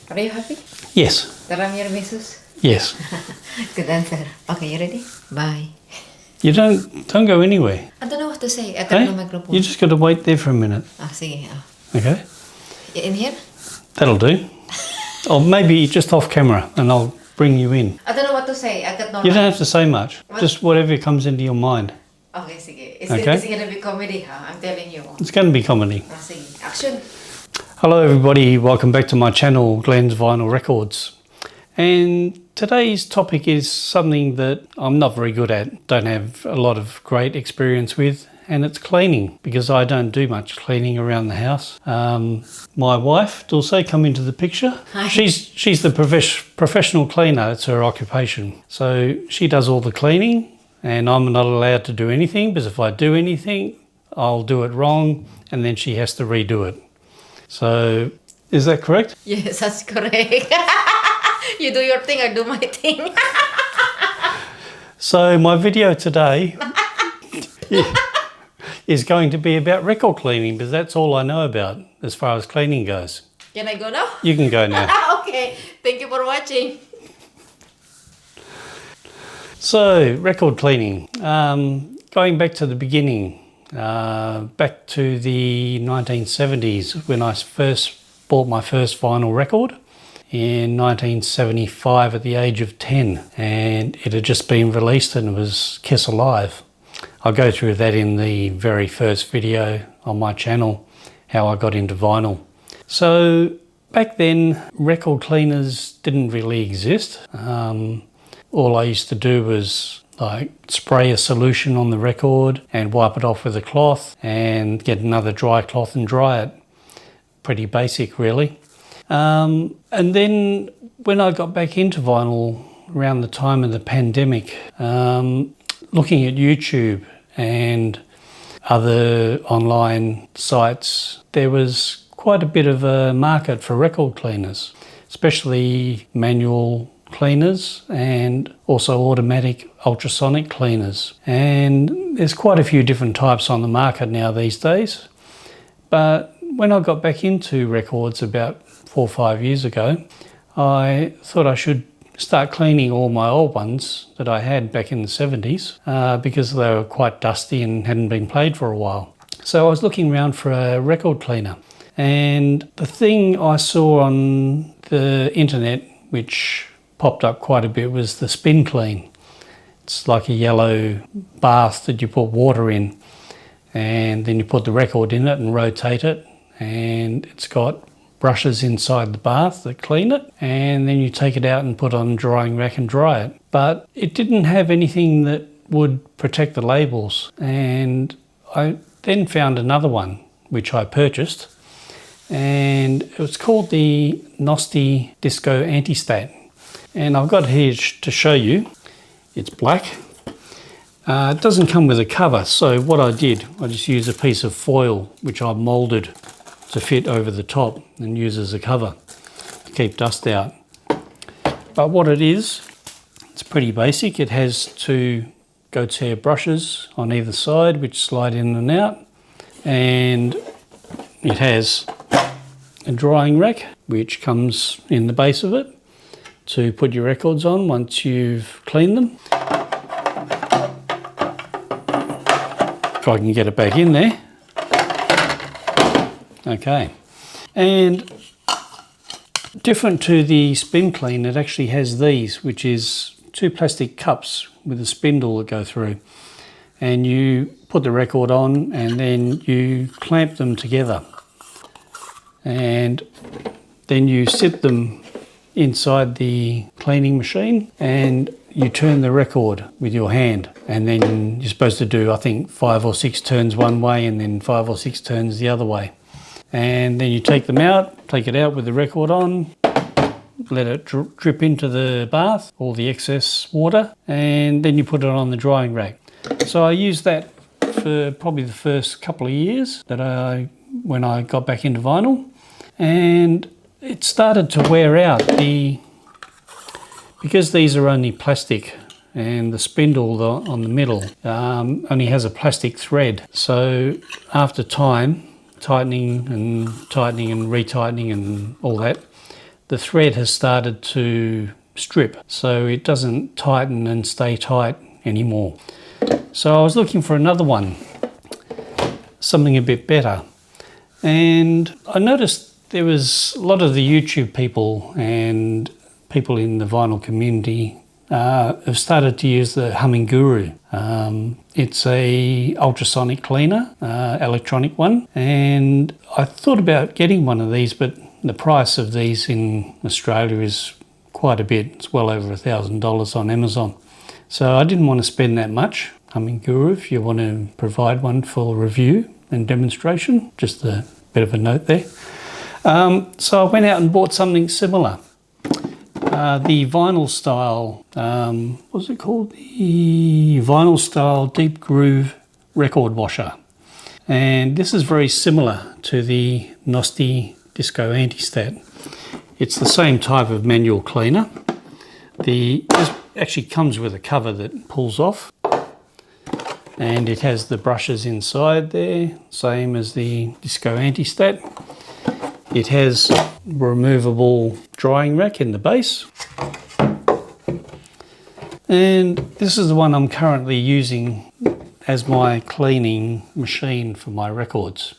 Are you happy Yes. that I'm your missus? Yes. Good answer. Okay, you ready? Bye. You don't go anywhere. I don't know what to say. I Hey? turn the microphone. You just got to wait there for a minute. Sige. Okay? In here? That'll do. Or maybe just off camera and I'll bring you in. I don't know what to say. I got no You don't have to say much. What? Just whatever comes into your mind. Okay, sige. It's Okay. gonna be comedy, huh? I'm telling you. It's going to be comedy. Sige. Action. Hello everybody, welcome back to my channel, Glenn's Vinyl Records. And today's topic is something that I'm not very good at, don't have a lot of great experience with, and it's cleaning, because I don't do much cleaning around the house. My wife, Dulce, come into the picture. Hi. She's the professional cleaner, it's her occupation. So she does all the cleaning and I'm not allowed to do anything, because if I do anything, I'll do it wrong and then she has to redo it. So, is that correct? Yes, that's correct. You do your thing, I do my thing. So my video today is going to be about record cleaning, because that's all I know about as far as cleaning goes. Can I go now? You can go now. Okay, thank you for watching. So, record cleaning. Going back to the beginning, back to the 1970s when I first bought my first vinyl record in 1975 at the age of 10, and it had just been released and it was Kiss Alive. I'll go through that in the very first video on my channel, how I got into vinyl. So back then record cleaners didn't really exist. All I used to do was like spray a solution on the record and wipe it off with a cloth and get another dry cloth and dry it. Pretty basic really. And then when I got back into vinyl around the time of the pandemic, looking at YouTube and other online sites, there was quite a bit of a market for record cleaners, especially manual cleaners and also automatic ultrasonic cleaners. And there's quite a few different types on the market now these days. But when I got back into records about 4 or 5 years ago, I thought I should start cleaning all my old ones that I had back in the 70s because they were quite dusty and hadn't been played for a while. So I was looking around for a record cleaner, and the thing I saw on the internet which popped up quite a bit was the Spin Clean. It's like a yellow bath that you put water in, and then you put the record in it and rotate it, and it's got brushes inside the bath that clean it, and then you take it out and put it on a drying rack and dry it. But it didn't have anything that would protect the labels, and I then found another one which I purchased, and it was called the Nosti Disco Anti-Stat, and I've got it here to show you. It's black. It doesn't come with a cover, so what I did, I just used a piece of foil which I moulded to fit over the top and use as a cover to keep dust out. But what it is, it's pretty basic. It has 2 goat's hair brushes on either side which slide in and out, and it has a drying rack which comes in the base of it to put your records on once you've cleaned them. If I can get it back in there. Okay, and different to the Spin Clean, it actually has these, which is 2 plastic cups with a spindle that go through, and you put the record on and then you clamp them together, and then you sit them inside the cleaning machine and you turn the record with your hand, and then you're supposed to do, I think, 5 or 6 turns one way and then 5 or 6 turns the other way. And then you take them out, take it out with the record on, let it drip into the bath, all the excess water, and then you put it on the drying rack. So I used that for probably the first couple of years when I got back into vinyl, and it started to wear out. Because these are only plastic and the spindle on the middle only has a plastic thread, so after time, tightening and retightening and all that, the thread has started to strip, so it doesn't tighten and stay tight anymore. So I was looking for another one, something a bit better, and I noticed there was a lot of the YouTube people and people in the vinyl community have started to use the Humming Guru. It's a ultrasonic cleaner, electronic one, and I thought about getting one of these, but the price of these in Australia is quite a bit. It's well over $1,000 on Amazon. So I didn't want to spend that much. Humming Guru, if you want to provide one for review and demonstration, just a bit of a note there. So I went out and bought something similar. The vinyl style, what's it called? The vinyl style deep groove record washer. And this is very similar to the Nosti Disco Anti-Stat. It's the same type of manual cleaner. This actually comes with a cover that pulls off, and it has the brushes inside there, same as the Disco Anti-Stat. It has removable drying rack in the base. And this is the one I'm currently using as my cleaning machine for my records.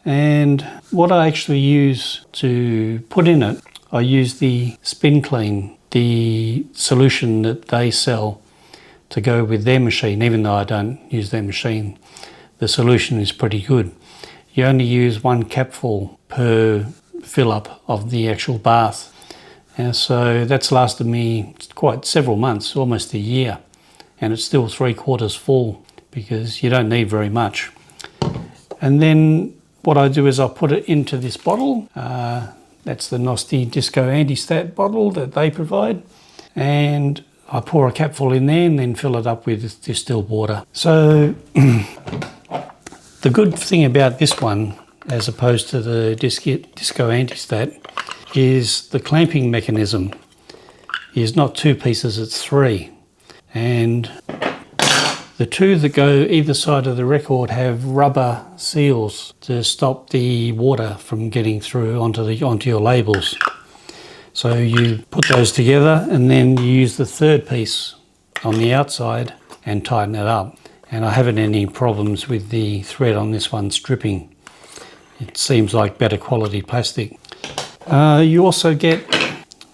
And what I actually use to put in it, I use the Spin Clean, the solution that they sell to go with their machine. Even though I don't use their machine, the solution is pretty good. You only use 1 capful per fill up of the actual bath. And so that's lasted me quite several months, almost a year, and it's still 3/4 full because you don't need very much. And then what I do is I put it into this bottle. That's the Nosti Disco Anti-Stat bottle that they provide, and I pour a capful in there and then fill it up with distilled water. So the good thing about this one, as opposed to the Disco Anti-Stat, is the clamping mechanism is not 2 pieces, it's 3. And the 2 that go either side of the record have rubber seals to stop the water from getting through onto your labels. So you put those together and then you use the 3rd piece on the outside and tighten it up. And I haven't any problems with the thread on this one stripping. It seems like better quality plastic. You also get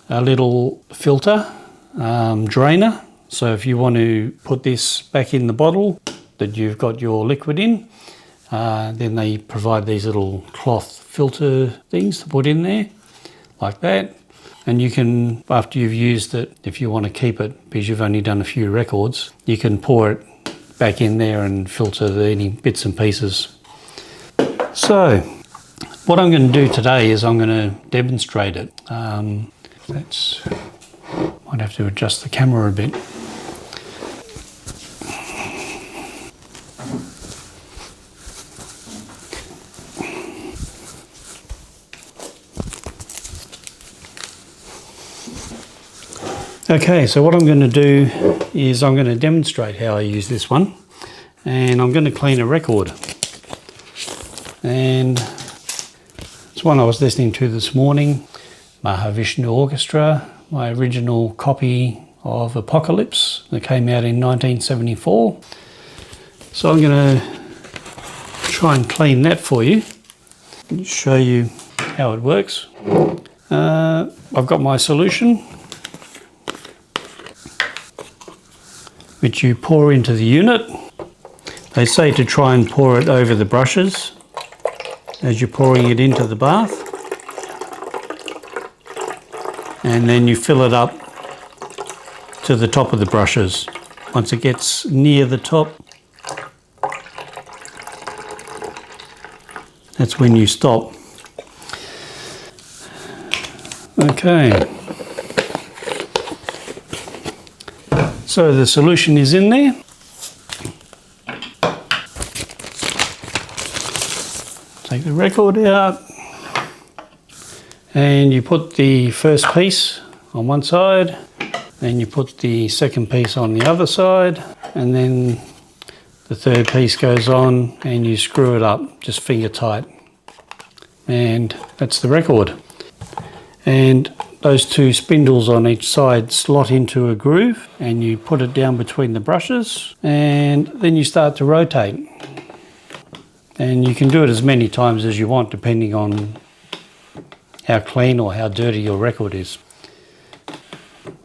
a little filter drainer. So if you want to put this back in the bottle that you've got your liquid in, then they provide these little cloth filter things to put in there, like that. And you can, after you've used it, if you want to keep it, because you've only done a few records, you can pour it back in there and filter any bits and pieces. So what I'm going to do today is I'm going to demonstrate it. Might have to adjust the camera a bit. Okay, so what I'm going to do is I'm going to demonstrate how I use this one, and I'm going to clean a record. And it's one I was listening to this morning, Mahavishnu Orchestra, my original copy of Apocalypse that came out in 1974. So I'm going to try and clean that for you and show you how it works. I've got my solution, which you pour into the unit. They say to try and pour it over the brushes as you're pouring it into the bath, and then you fill it up to the top of the brushes. Once it gets near the top, that's when you stop. Okay, so the solution is in there. Take the record out and you put the first piece on one side, then you put the second piece on the other side, and then the third piece goes on and you screw it up, just finger tight. And that's the record. And those two spindles on each side slot into a groove, and you put it down between the brushes, and then you start to rotate. And you can do it as many times as you want depending on how clean or how dirty your record is.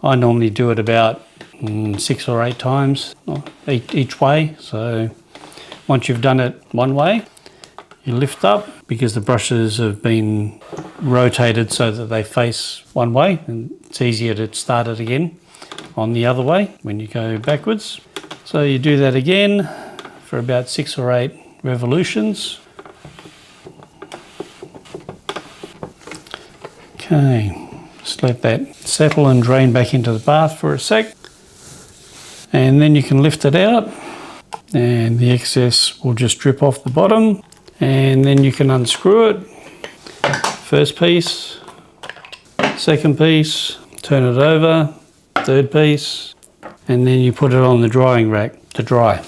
I normally do it about 6 or 8 times each way. So once you've done it one way, you lift up because the brushes have been rotated so that they face one way, and it's easier to start it again on the other way when you go backwards. So you do that again for about 6 or 8 revolutions. Okay, just let that settle and drain back into the bath for a sec. And then you can lift it out and the excess will just drip off the bottom, and then you can unscrew it. First piece, second piece, turn it over, third piece, and then you put it on the drying rack to dry.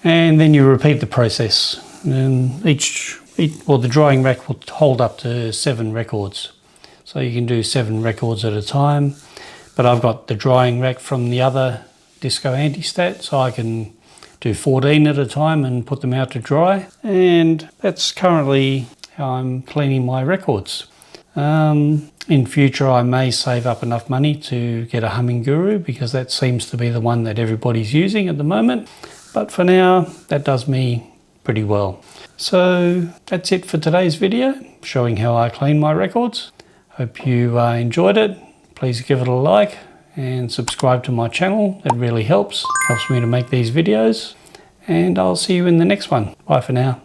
And then you repeat the process. And the drying rack will hold up to 7 records. So you can do 7 records at a time. But I've got the drying rack from the other Disco Anti-Stat, so I can do 14 at a time and put them out to dry. And that's currently how I'm cleaning my records. In future I may save up enough money to get a humming guru, because that seems to be the one that everybody's using at the moment. But for now, that does me pretty well. So that's it for today's video, showing how I clean my records. Hope you enjoyed it. Please give it a like and subscribe to my channel. It really helps me to make these videos. And I'll see you in the next one. Bye for now.